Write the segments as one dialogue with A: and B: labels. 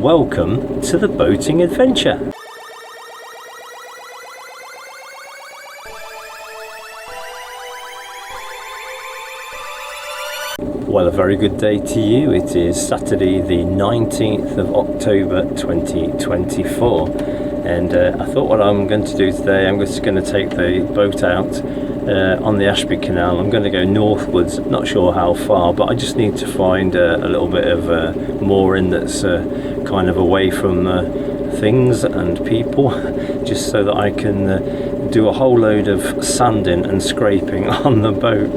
A: Welcome to the boating adventure. Well, a very good day to you. It is Saturday the 19th of October 2024, and I thought what I'm going to do today, I'm just going to take the boat out on the Ashby Canal. I'm going to go northwards, not sure how far, but I just need to find a little bit of mooring that's kind of away from things and people, just so that I can do a whole load of sanding and scraping on the boat.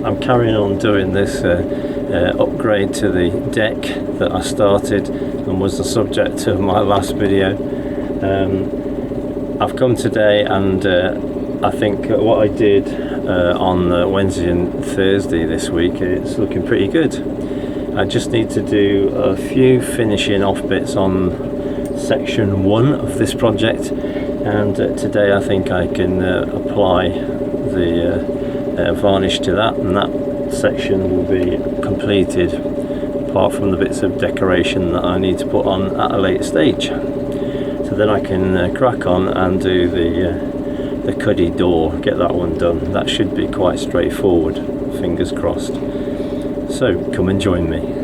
A: I'm carrying on doing this upgrade to the deck that I started and was the subject of my last video. I've come today, and I think what I did on Wednesday and Thursday this week, it's looking pretty good. I just need to do a few finishing off bits on section 1 of this project, and today I think I can apply the varnish to that, and that section will be completed, apart from the bits of decoration that I need to put on at a later stage. So then I can crack on and do the cuddy door, get that one done. That should be quite straightforward, fingers crossed. So come and join me.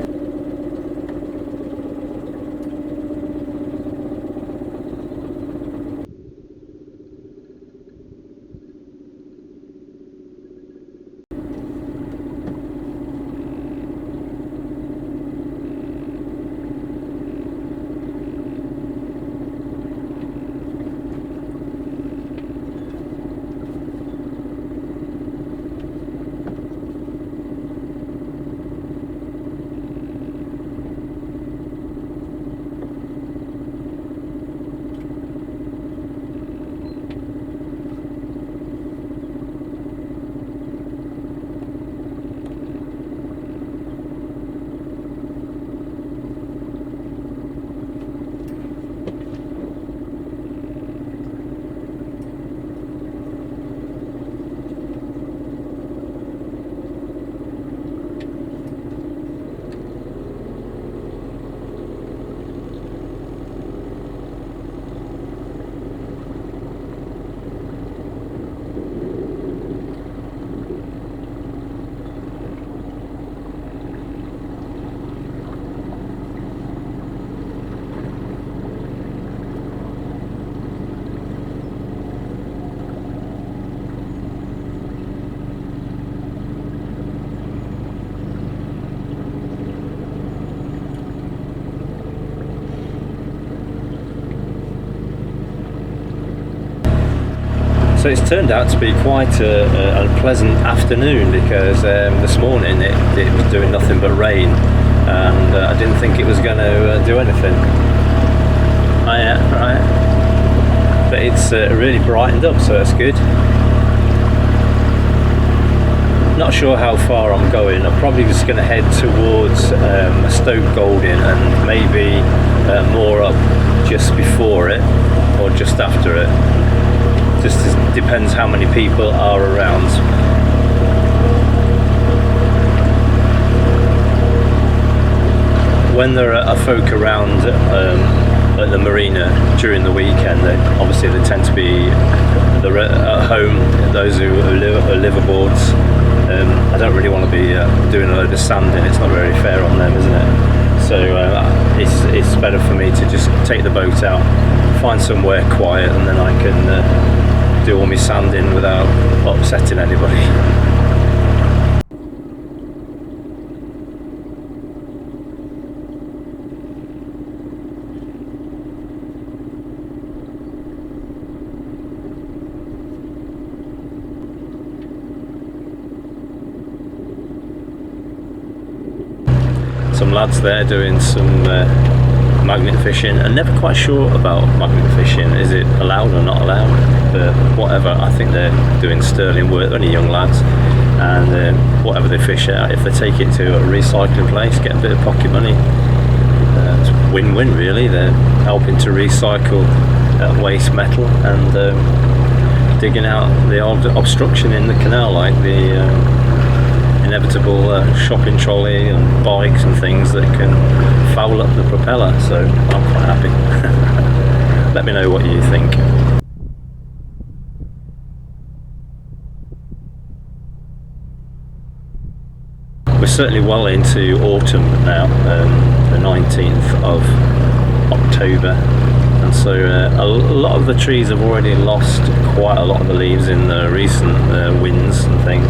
A: So it's turned out to be quite a pleasant afternoon, because this morning it was doing nothing but rain, and I didn't think it was going to do anything. Right. But it's really brightened up, so that's good. Not sure how far I'm going. I'm probably just going to head towards Stoke Golding, and maybe moor up just before it or just after it. Just depends how many people are around. When there are folk around at the marina during the weekend, obviously they tend to be at home, those who live aboards. I don't really want to be doing a load of sanding. It's not very fair on them, isn't it? So it's better for me to just take the boat out, find somewhere quiet, and then I can do all my sanding without upsetting anybody. Some lads there doing some magnet fishing. I'm never quite sure about magnet fishing. Is it allowed or not allowed? But whatever, I think they're doing sterling work, only young lads, and whatever they fish at, if they take it to a recycling place, get a bit of pocket money, it's win-win really. They're helping to recycle waste metal and digging out the old obstruction in the canal, like the inevitable shopping trolley and bikes and things that can foul up the propeller, so I'm quite happy. Let me know what you think. We're certainly well into autumn now, the 19th of October, and so a lot of the trees have already lost quite a lot of the leaves in the recent winds and things,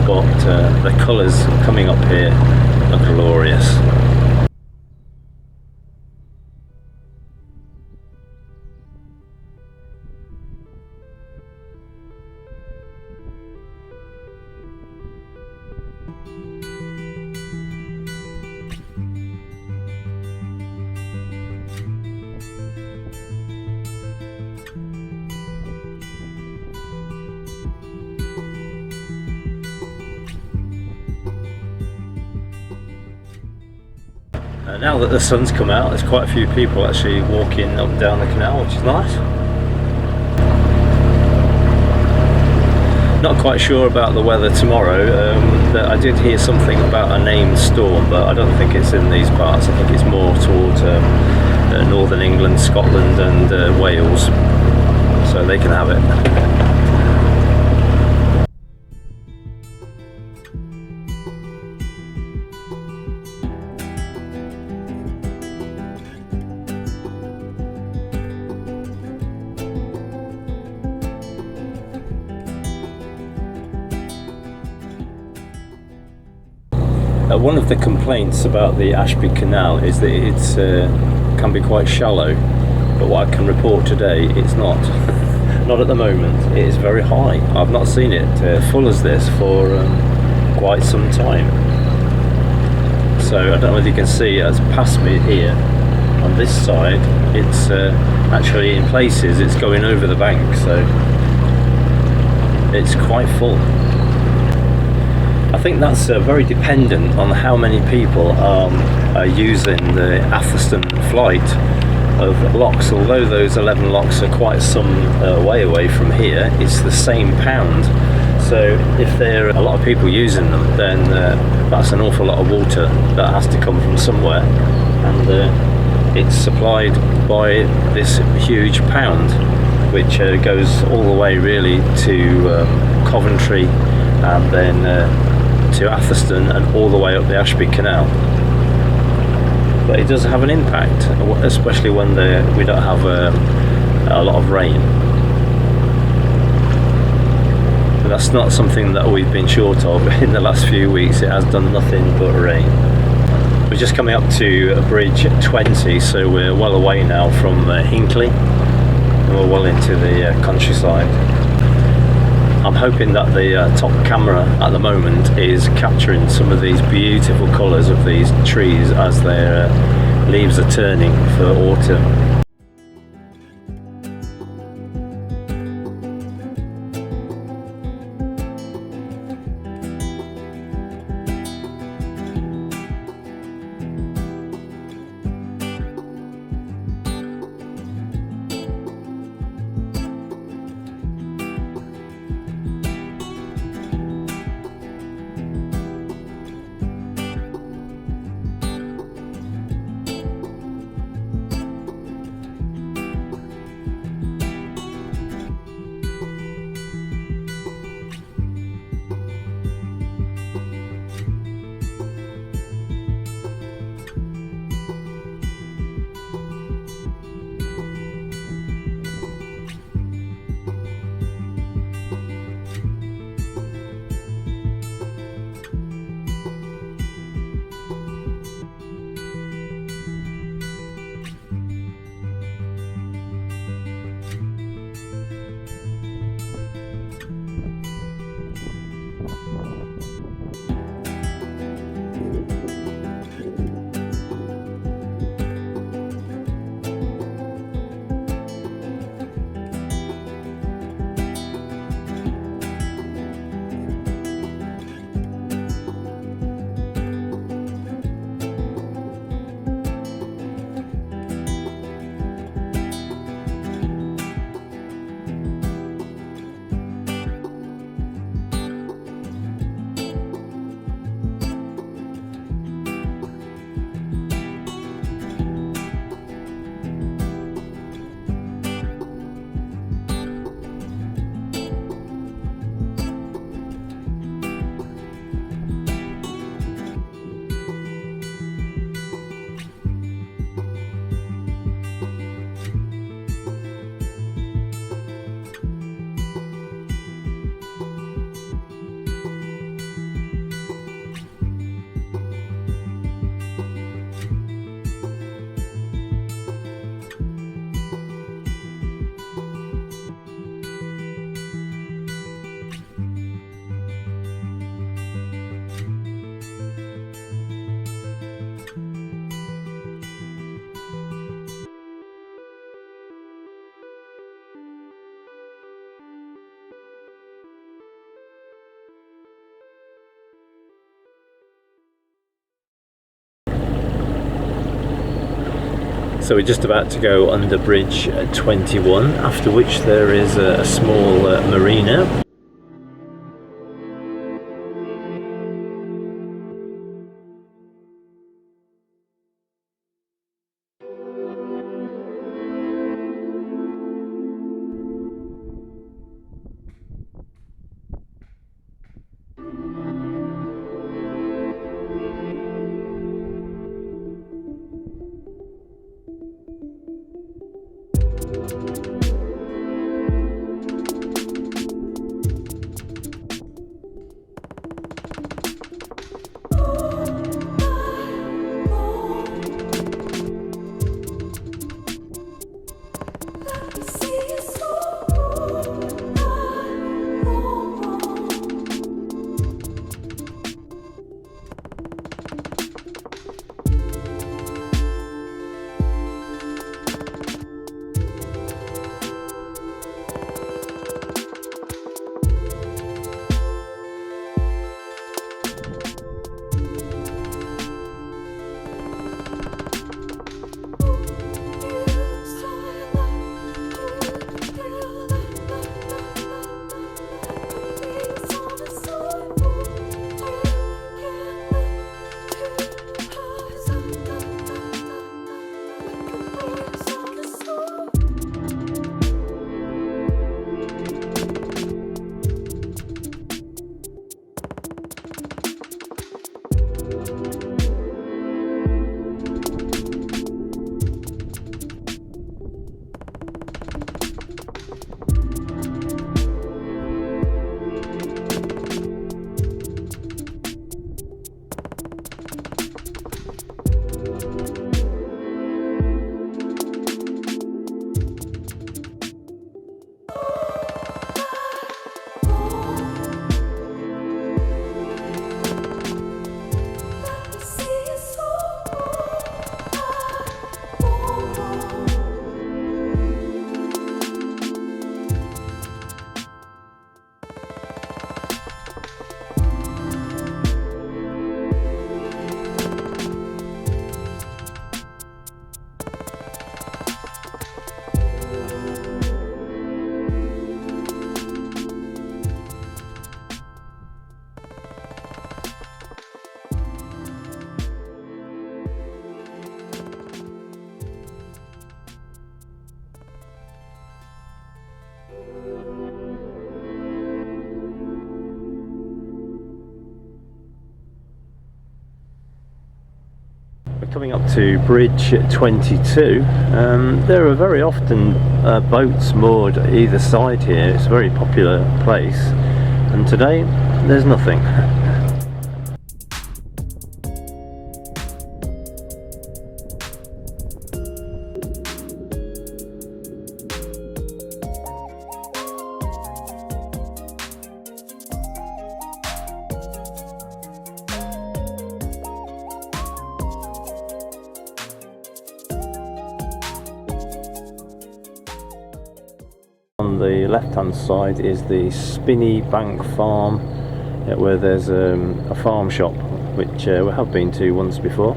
A: but the colours coming up here are glorious. Now that the sun's come out, there's quite a few people actually walking up and down the canal, which is nice. Not quite sure about the weather tomorrow. I did hear something about a named storm, but I don't think it's in these parts. I think it's more towards northern England, Scotland and Wales, so they can have it. One of the complaints about the Ashby Canal is that it's can be quite shallow, but what I can report today, it's not. Not at the moment. It is very high. I've not seen it full as this for quite some time. So I don't know whether you can see, it's past me here on this side. It's actually in places it's going over the bank, so it's quite full. I think that's very dependent on how many people are using the Atherstone flight of locks. Although those 11 locks are quite some way away from here, it's the same pound. So if there are a lot of people using them, then that's an awful lot of water that has to come from somewhere, and it's supplied by this huge pound, which goes all the way really to Coventry, and then to Atherstone, and all the way up the Ashby Canal. But it does have an impact, especially when we don't have a lot of rain. But that's not something that we've been short of in the last few weeks. It has done nothing but rain. We're just coming up to bridge 20, so we're well away now from Hinckley, and we're well into the countryside. I'm hoping that the top camera at the moment is capturing some of these beautiful colours of these trees as their leaves are turning for autumn. So we're just about to go under bridge 21, after which there is a small marina. We're coming up to bridge 22. There are very often boats moored either side here. It's a very popular place, and today there's nothing. On the left hand side is the Spinney Bank Farm, where there's a farm shop which we have been to once before.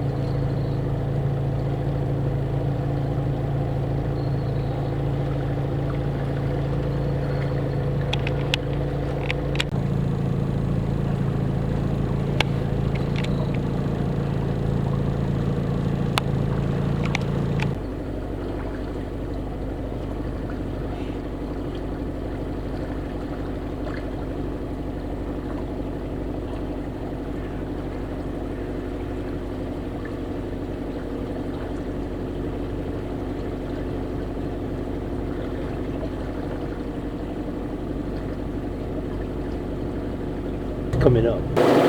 A: Coming up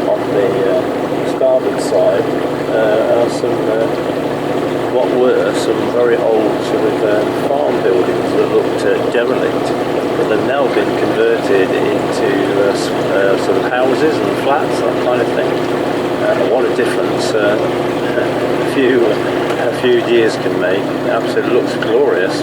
A: on the starboard side are some what were some very old sort of farm buildings that looked derelict, but they've now been converted into sort of houses and flats, that kind of thing. What a difference a few years can make. It absolutely looks glorious.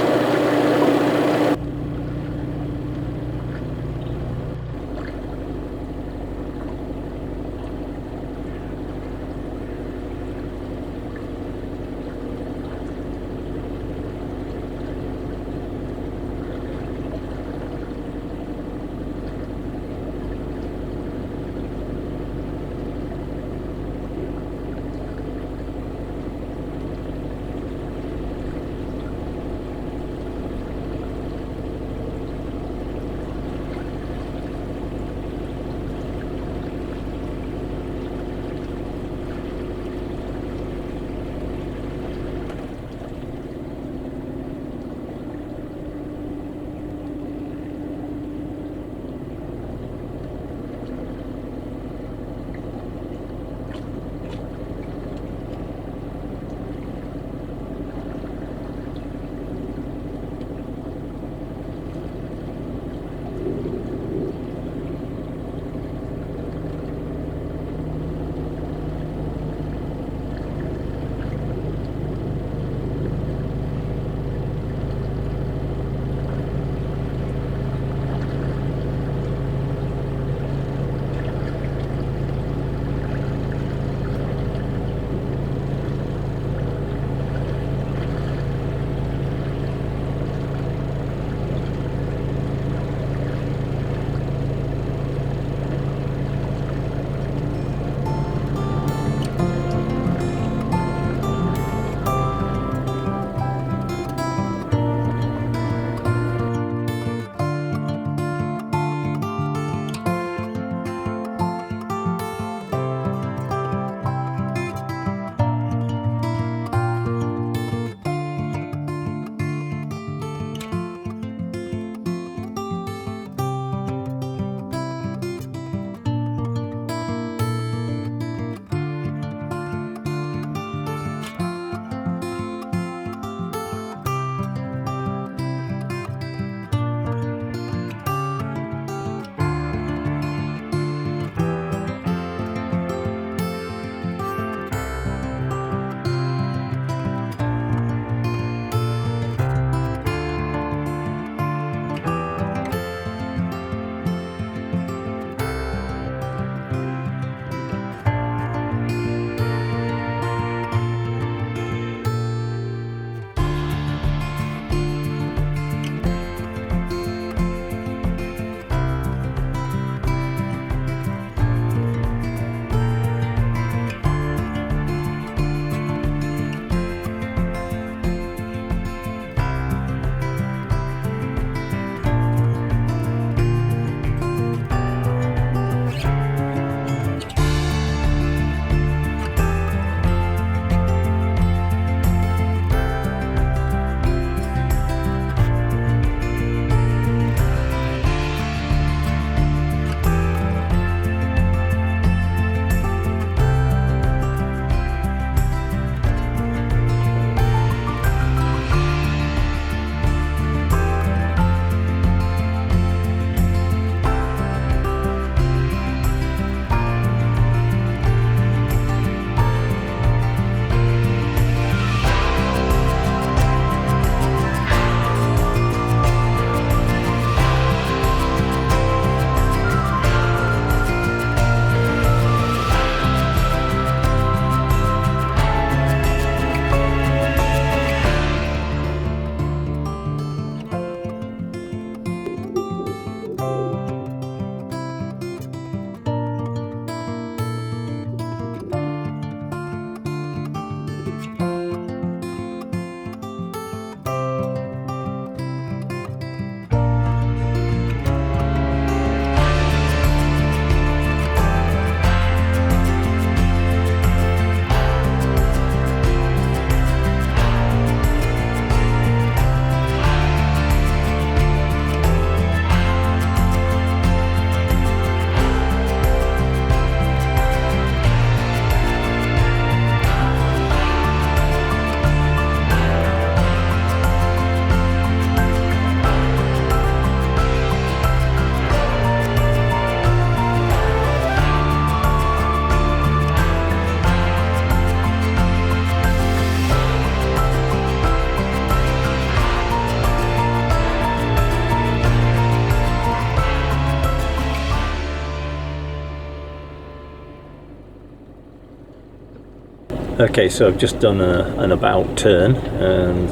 A: Okay, so I've just done an about turn, and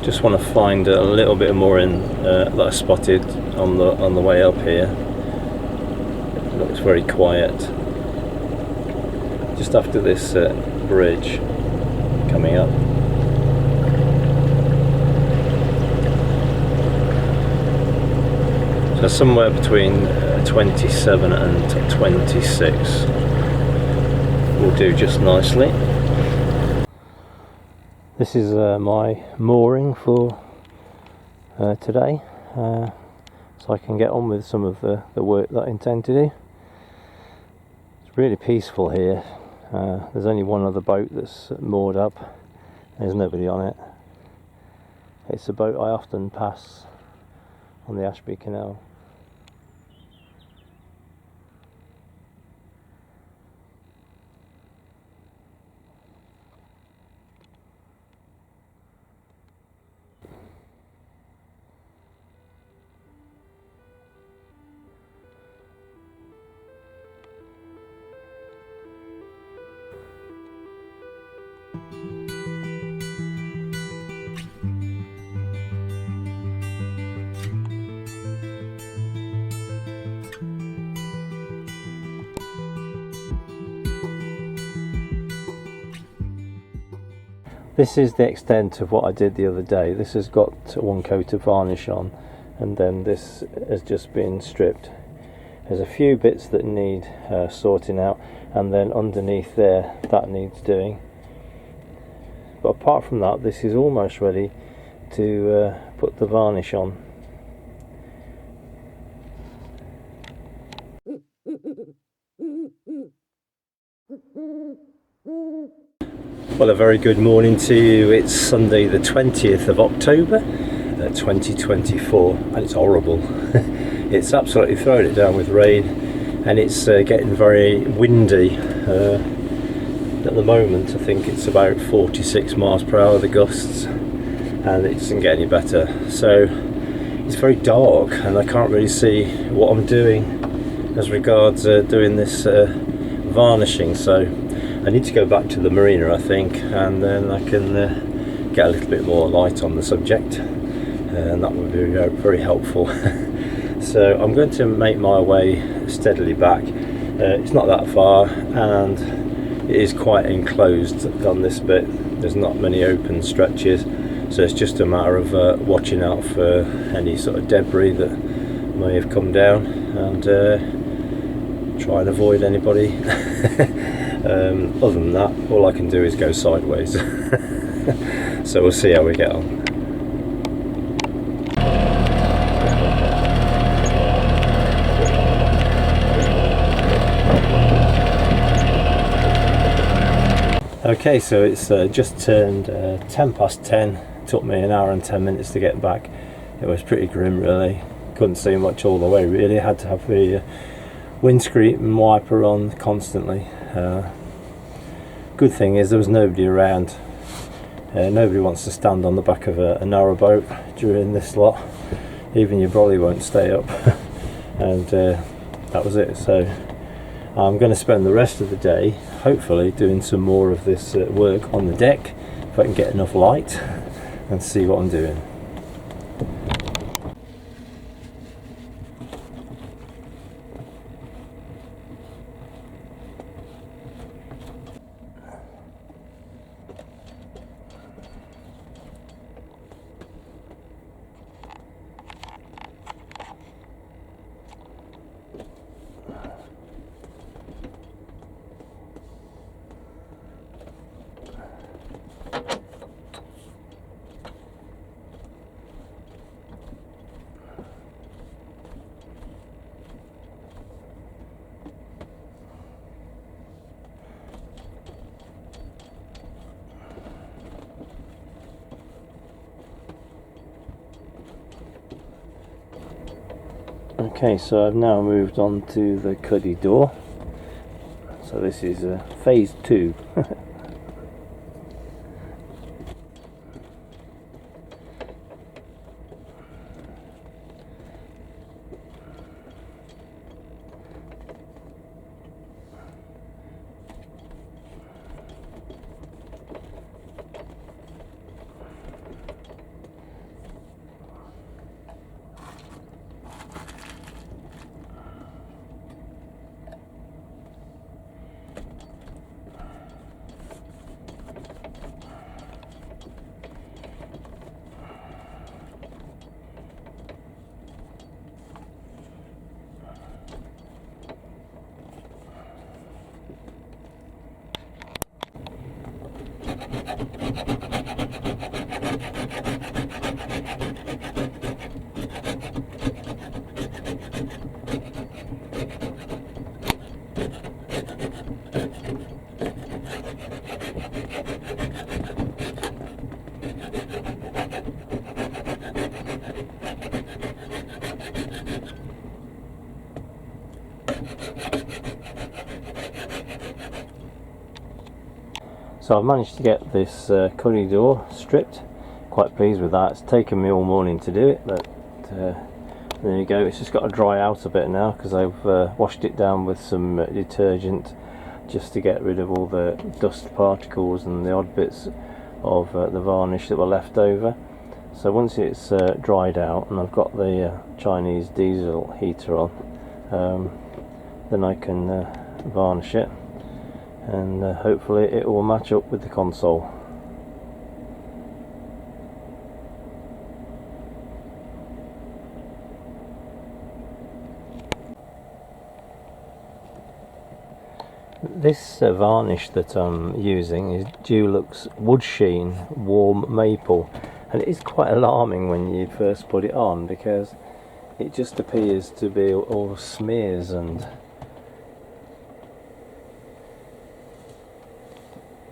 A: just want to find a little bit more in that I spotted on the way up here. It looks very quiet. Just after this bridge coming up. So somewhere between 27 and 26 will do just nicely. This is my mooring for today, so I can get on with some of the work that I intend to do. It's really peaceful here. There's only one other boat that's moored up. There's nobody on it. It's a boat I often pass on the Ashby Canal. This is the extent of what I did the other day. This has got one coat of varnish on, and then this has just been stripped. There's a few bits that need sorting out, and then underneath there that needs doing. But apart from that, this is almost ready to put the varnish on. Well, a very good morning to you. It's Sunday the 20th of October 2024, and it's horrible. It's absolutely thrown it down with rain, and it's getting very windy. At the moment I think it's about 46 miles per hour the gusts, and it doesn't get any better. So it's very dark and I can't really see what I'm doing as regards doing this varnishing. So I need to go back to the marina, I think, and then I can get a little bit more light on the subject, and that would be very helpful. So I'm going to make my way steadily back. It's not that far, and it is quite enclosed on this bit. There's not many open stretches, so it's just a matter of watching out for any sort of debris that may have come down, and try and avoid anybody. Other than that, all I can do is go sideways. So we'll see how we get on. Okay, so it's just turned 10 past 10. It took me an hour and 10 minutes to get back. It was pretty grim, really. Couldn't see much all the way, really. I had to have the windscreen wiper on constantly. Good thing is there was nobody around. Nobody wants to stand on the back of a narrow boat during this lot. Even your brolly won't stay up. And that was it. So I'm going to spend the rest of the day hopefully doing some more of this work on the deck, if I can get enough light, and see what I'm doing. Okay, so I've now moved on to the cuddy door. So this is phase 2. So I've managed to get this curry door stripped. Quite pleased with that. It's taken me all morning to do it, but there you go. It's just got to dry out a bit now because I've washed it down with some detergent just to get rid of all the dust particles and the odd bits of the varnish that were left over. So once it's dried out and I've got the Chinese diesel heater on, then I can varnish it, and hopefully it will match up with the console. This varnish that I'm using is Dulux Wood Sheen Warm Maple, and it is quite alarming when you first put it on because it just appears to be all smears and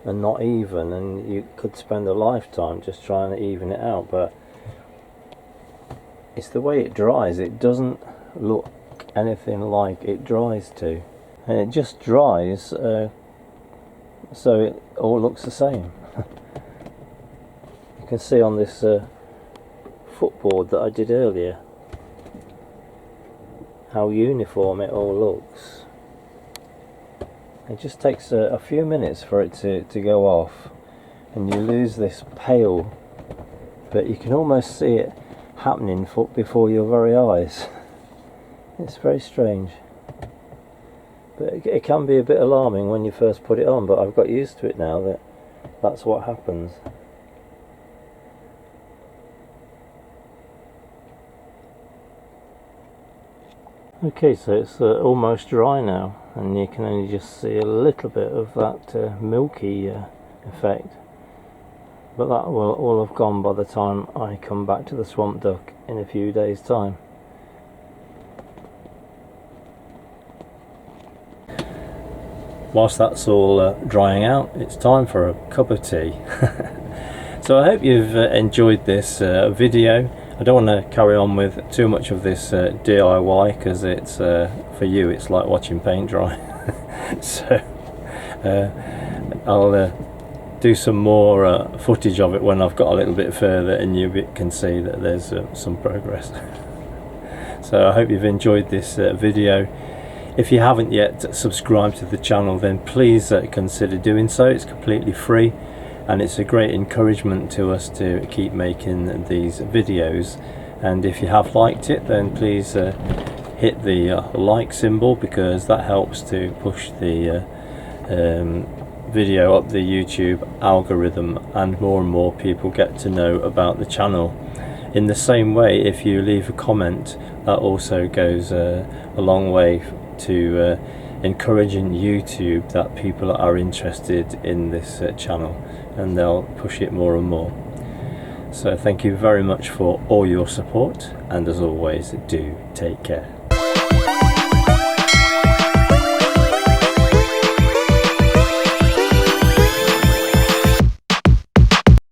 A: not even, and you could spend a lifetime just trying to even it out, but it's the way it dries. It doesn't look anything like it dries to, and it just dries so it all looks the same. You can see on this footboard that I did earlier how uniform it all looks. It just takes a few minutes for it to go off, and you lose this pale, but you can almost see it happening before your very eyes. It's very strange, but it can be a bit alarming when you first put it on, but I've got used to it now that that's what happens. Okay, so it's almost dry now, and you can only just see a little bit of that milky effect, but that will all have gone by the time I come back to the swamp duck in a few days' time. Whilst that's all drying out, it's time for a cup of tea. So I hope you've enjoyed this video. I don't want to carry on with too much of this DIY because it's for you it's like watching paint dry. So I'll do some more footage of it when I've got a little bit further and you can see that there's some progress. So I hope you've enjoyed this video. If you haven't yet subscribed to the channel, then please consider doing so. It's completely free, and it's a great encouragement to us to keep making these videos. And if you have liked it, then please hit the like symbol, because that helps to push the video up the YouTube algorithm, and more people get to know about the channel. In the same way, if you leave a comment, that also goes a long way to encouraging YouTube that people are interested in this channel, and they'll push it more and more. So thank you very much for all your support, and as always, do take care.